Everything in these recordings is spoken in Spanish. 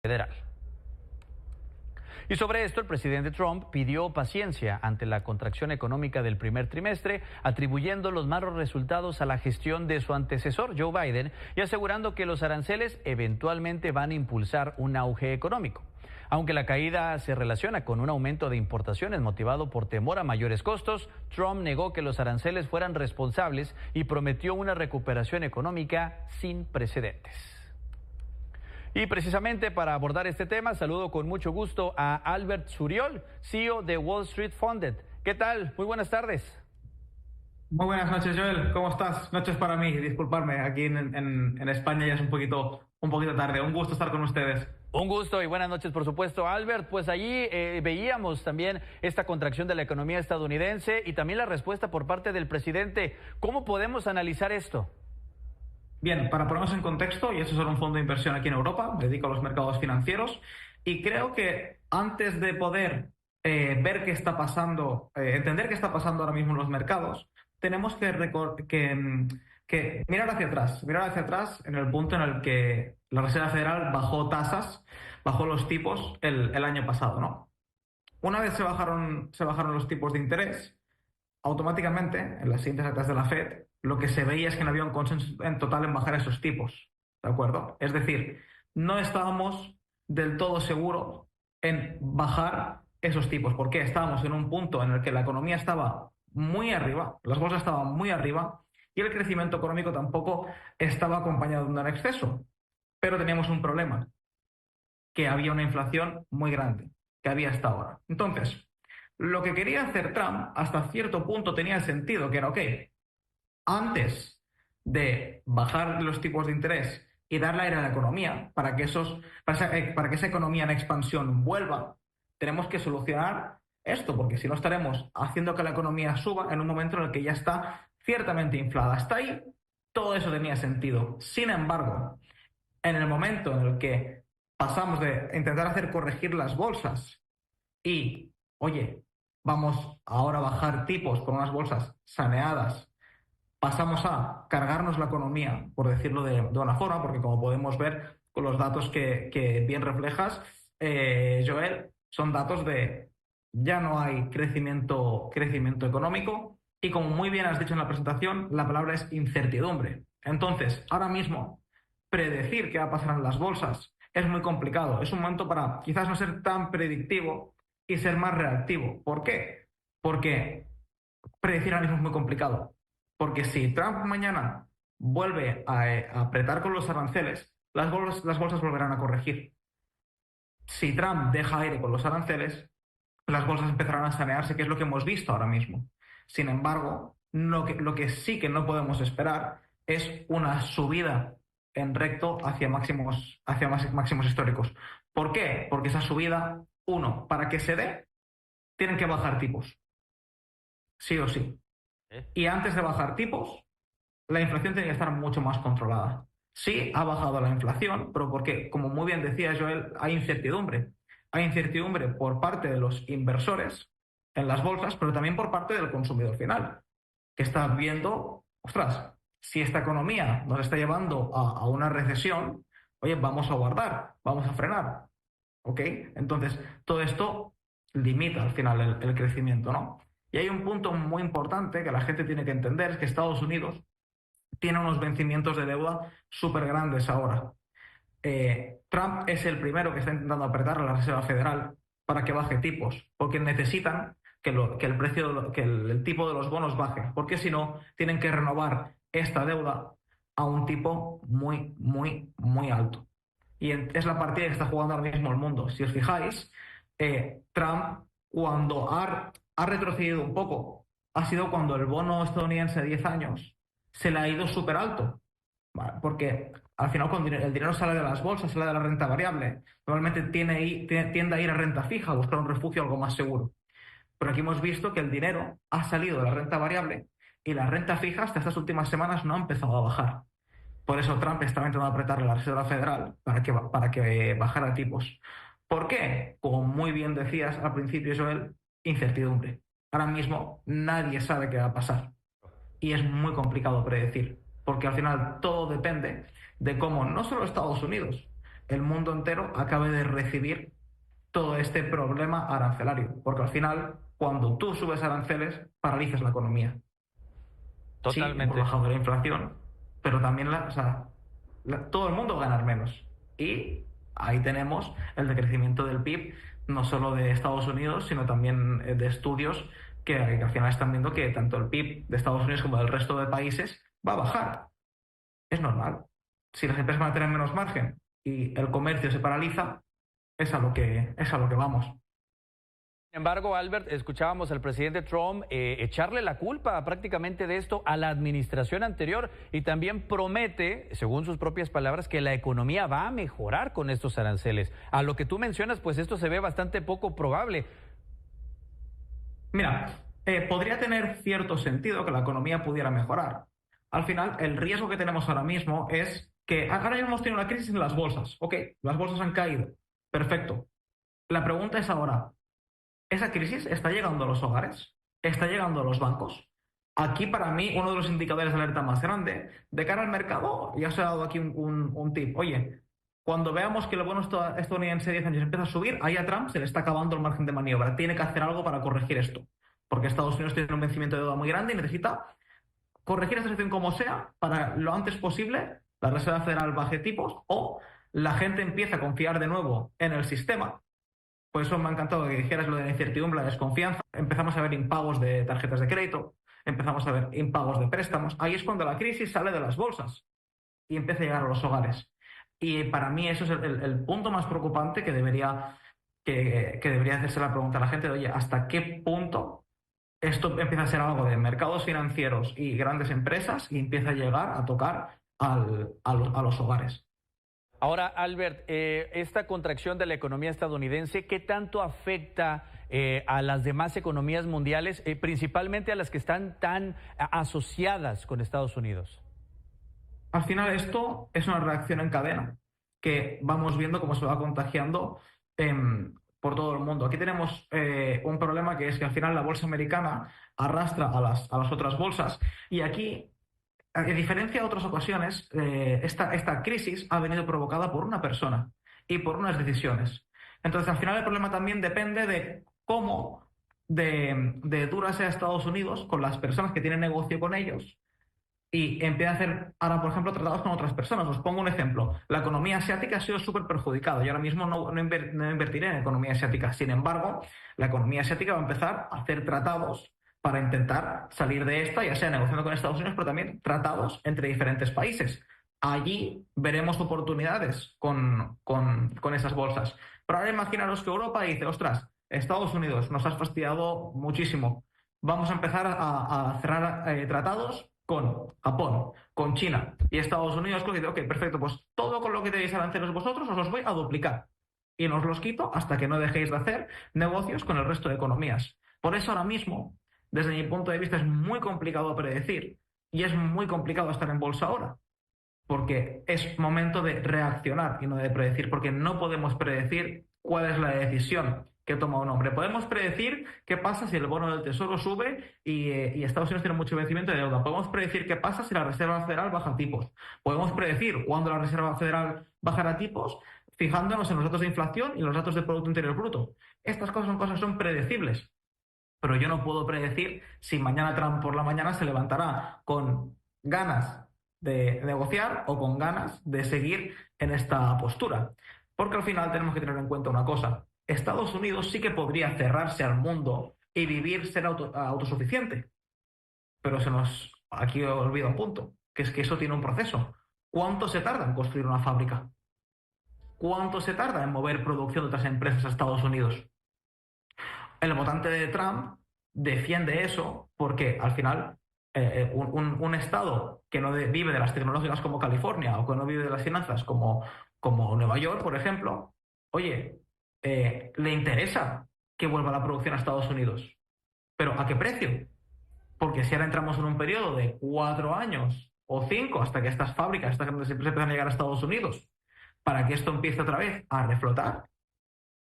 Federal. Y sobre esto, el presidente Trump pidió paciencia ante la contracción económica del primer trimestre, atribuyendo los malos resultados a la gestión de su antecesor, Joe Biden, y asegurando que los aranceles eventualmente van a impulsar un auge económico. Aunque la caída se relaciona con un aumento de importaciones motivado por temor a mayores costos, Trump negó que los aranceles fueran responsables y prometió una recuperación económica sin precedentes. Y precisamente para abordar este tema, saludo con mucho gusto a Albert Suriol, CEO de Wall Street Funded. ¿Qué tal? Muy buenas tardes. Muy buenas noches, Joel. ¿Cómo estás? Noches para mí, disculparme. Aquí en España ya es un poquito tarde. Un gusto estar con ustedes. Un gusto y buenas noches, por supuesto, Albert. Pues allí veíamos también esta contracción de la economía estadounidense y también la respuesta por parte del presidente. ¿Cómo podemos analizar esto? Bien, para ponernos en contexto, yo soy un fondo de inversión aquí en Europa, me dedico a los mercados financieros y creo que antes de poder ver qué está pasando, entender qué está pasando ahora mismo en los mercados, tenemos que mirar hacia atrás en el punto en el que la Reserva Federal bajó tasas, bajó los tipos el año pasado, ¿no? Una vez se bajaron los tipos de interés, automáticamente, en las siguientes actas de la Fed, lo que se veía es que no había un consenso en total en bajar esos tipos, ¿de acuerdo? Es decir, no estábamos del todo seguros en bajar esos tipos. ¿Por qué? Estábamos en un punto en el que la economía estaba muy arriba, las bolsas estaban muy arriba y el crecimiento económico tampoco estaba acompañado de un exceso. Pero teníamos un problema, que había una inflación muy grande, que había hasta ahora. Entonces, lo que quería hacer Trump hasta cierto punto tenía sentido, que era, ok, antes de bajar los tipos de interés y darle aire a la economía para que esa economía en expansión vuelva, tenemos que solucionar esto, porque si no estaremos haciendo que la economía suba en un momento en el que ya está ciertamente inflada. Hasta ahí todo eso tenía sentido. Sin embargo, en el momento en el que pasamos de intentar hacer corregir las bolsas y, oye, vamos ahora a bajar tipos con unas bolsas saneadas, pasamos a cargarnos la economía, por decirlo de una forma, porque como podemos ver con los datos que bien reflejas, Joel, son datos de ya no hay crecimiento económico y como muy bien has dicho en la presentación, la palabra es incertidumbre. Entonces, ahora mismo, predecir qué va a pasar en las bolsas es muy complicado. Es un momento para quizás no ser tan predictivo y ser más reactivo. ¿Por qué? Porque predecir ahora mismo es muy complicado. Porque si Trump mañana vuelve a apretar con los aranceles, las bolsas volverán a corregir. Si Trump deja aire con los aranceles, las bolsas empezarán a sanearse, que es lo que hemos visto ahora mismo. Sin embargo, lo que sí que no podemos esperar es una subida en recto hacia máximos históricos. ¿Por qué? Porque esa subida, uno, para que se dé, tienen que bajar tipos, sí o sí. Y antes de bajar tipos, la inflación tiene que estar mucho más controlada. Sí, ha bajado la inflación, pero porque, como muy bien decía Joel, hay incertidumbre. Hay incertidumbre por parte de los inversores en las bolsas, pero también por parte del consumidor final, que está viendo, ostras, si esta economía nos está llevando a una recesión, oye, vamos a guardar, vamos a frenar, ¿ok? Entonces, todo esto limita al final el crecimiento, ¿no? Y hay un punto muy importante que la gente tiene que entender, es que Estados Unidos tiene unos vencimientos de deuda súper grandes ahora. Trump es el primero que está intentando apretar a la Reserva Federal para que baje tipos, porque necesitan que el precio, que el tipo de los bonos baje, porque si no, tienen que renovar esta deuda a un tipo muy, muy, muy alto. Y es la partida que está jugando ahora mismo el mundo. Si os fijáis, Trump, cuando ha retrocedido un poco, ha sido cuando el bono estadounidense de 10 años se le ha ido súper alto. ¿Vale? Porque al final cuando el dinero sale de las bolsas, sale de la renta variable, normalmente tiende a ir a renta fija, a buscar un refugio algo más seguro. Pero aquí hemos visto que el dinero ha salido de la renta variable y la renta fija hasta estas últimas semanas no ha empezado a bajar. Por eso Trump estaba intentando apretar a la Reserva Federal para que bajara tipos. ¿Por qué? Como muy bien decías al principio, Joel, incertidumbre. Ahora mismo nadie sabe qué va a pasar y es muy complicado predecir, porque al final todo depende de cómo no solo Estados Unidos, el mundo entero acabe de recibir todo este problema arancelario, porque al final, cuando tú subes aranceles, paralizas la economía. Sí, hemos Totalmente. bajado la inflación, pero también todo el mundo va a ganar menos. Y ahí tenemos el decrecimiento del PIB, no solo de Estados Unidos, sino también de estudios que al final están viendo que tanto el PIB de Estados Unidos como del resto de países va a bajar. Es normal. Si las empresas van a tener menos margen y el comercio se paraliza, es a lo que vamos. Sin embargo, Albert, escuchábamos al presidente Trump echarle la culpa prácticamente de esto a la administración anterior y también promete, según sus propias palabras, que la economía va a mejorar con estos aranceles. A lo que tú mencionas, pues esto se ve bastante poco probable. Mira, podría tener cierto sentido que la economía pudiera mejorar. Al final, el riesgo que tenemos ahora mismo es que ahora mismo hemos tenido una crisis en las bolsas. Ok, las bolsas han caído. Perfecto. La pregunta es ahora, ¿esa crisis está llegando a los hogares? ¿Está llegando a los bancos? Aquí, para mí, uno de los indicadores de alerta más grande, de cara al mercado, ya se ha dado aquí un tip. Oye, cuando veamos que el bono estadounidense de 10 años empieza a subir, ahí a Trump se le está acabando el margen de maniobra. Tiene que hacer algo para corregir esto. Porque Estados Unidos tiene un vencimiento de deuda muy grande y necesita corregir esa situación como sea para lo antes posible la Reserva Federal baje tipos o la gente empieza a confiar de nuevo en el sistema. Por eso me ha encantado que dijeras lo de la incertidumbre, la desconfianza. Empezamos a ver impagos de tarjetas de crédito, empezamos a ver impagos de préstamos. Ahí es cuando la crisis sale de las bolsas y empieza a llegar a los hogares. Y para mí eso es el punto más preocupante que debería hacerse la pregunta a la gente de, oye, ¿hasta qué punto esto empieza a ser algo de mercados financieros y grandes empresas y empieza a llegar a tocar a los hogares? Ahora, Albert, esta contracción de la economía estadounidense, ¿qué tanto afecta a las demás economías mundiales, principalmente a las que están tan asociadas con Estados Unidos? Al final esto es una reacción en cadena que vamos viendo cómo se va contagiando por todo el mundo. Aquí tenemos un problema que es que al final la bolsa americana arrastra a las otras bolsas y aquí, a diferencia de otras ocasiones, esta crisis ha venido provocada por una persona y por unas decisiones. Entonces, al final el problema también depende de cómo de dura sea Estados Unidos con las personas que tienen negocio con ellos y empieza a hacer ahora, por ejemplo, tratados con otras personas. Os pongo un ejemplo. La economía asiática ha sido súper perjudicada. Yo ahora mismo no invertiré en economía asiática. Sin embargo, la economía asiática va a empezar a hacer tratados para intentar salir de esta, ya sea negociando con Estados Unidos, pero también tratados entre diferentes países. Allí veremos oportunidades con esas bolsas. Pero ahora imaginaros que Europa dice, ostras, Estados Unidos, nos has fastidiado muchísimo. Vamos a empezar a cerrar tratados con Japón, con China y Estados Unidos, que dice, ok, perfecto, pues todo con lo que tenéis aranceles vosotros os los voy a duplicar y no os los quito hasta que no dejéis de hacer negocios con el resto de economías. Por eso ahora mismo, desde mi punto de vista, es muy complicado predecir y es muy complicado estar en bolsa ahora, porque es momento de reaccionar y no de predecir, porque no podemos predecir cuál es la decisión que toma un hombre. Podemos predecir qué pasa si el bono del Tesoro sube y Estados Unidos tiene mucho vencimiento de deuda. Podemos predecir qué pasa si la Reserva Federal baja tipos. Podemos predecir cuándo la Reserva Federal bajará tipos fijándonos en los datos de inflación y los datos de Producto Interior Bruto. Estas cosas son predecibles, pero yo no puedo predecir si mañana Trump por la mañana se levantará con ganas de negociar o con ganas de seguir en esta postura. Porque al final tenemos que tener en cuenta una cosa. Estados Unidos sí que podría cerrarse al mundo y vivir, ser autosuficiente. Pero se nos aquí olvida un punto, que es que eso tiene un proceso. ¿Cuánto se tarda en construir una fábrica? ¿Cuánto se tarda en mover producción de otras empresas a Estados Unidos? El votante de Trump defiende eso porque al final un estado que no vive de las tecnológicas como California o que no vive de las finanzas como Nueva York, por ejemplo, oye, le interesa que vuelva la producción a Estados Unidos. ¿Pero a qué precio? Porque si ahora entramos en un periodo de 4 años o 5 hasta que estas fábricas, estas grandes empresas empiezan a llegar a Estados Unidos, para que esto empiece otra vez a reflotar.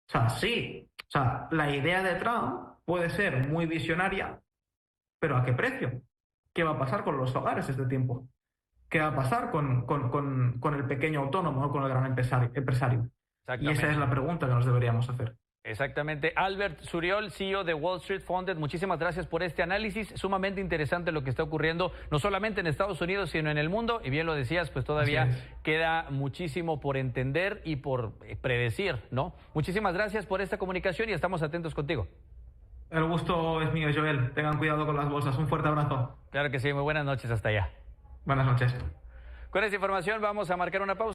O sea, sí, o sea, la idea de Trump puede ser muy visionaria, pero ¿a qué precio? ¿Qué va a pasar con los hogares este tiempo? qué va a pasar con el pequeño autónomo, ¿no? Con el gran empresario. Y esa es la pregunta que nos deberíamos hacer. Exactamente. Albert Suriol, CEO de Wall Street Funded, muchísimas gracias por este análisis. Sumamente interesante lo que está ocurriendo, no solamente en Estados Unidos, sino en el mundo. Y bien lo decías, pues todavía queda muchísimo por entender y por predecir, ¿no? Muchísimas gracias por esta comunicación y estamos atentos contigo. El gusto es mío, Joel. Tengan cuidado con las bolsas. Un fuerte abrazo. Claro que sí, muy buenas noches hasta allá. Buenas noches. Con esta información vamos a marcar una pausa.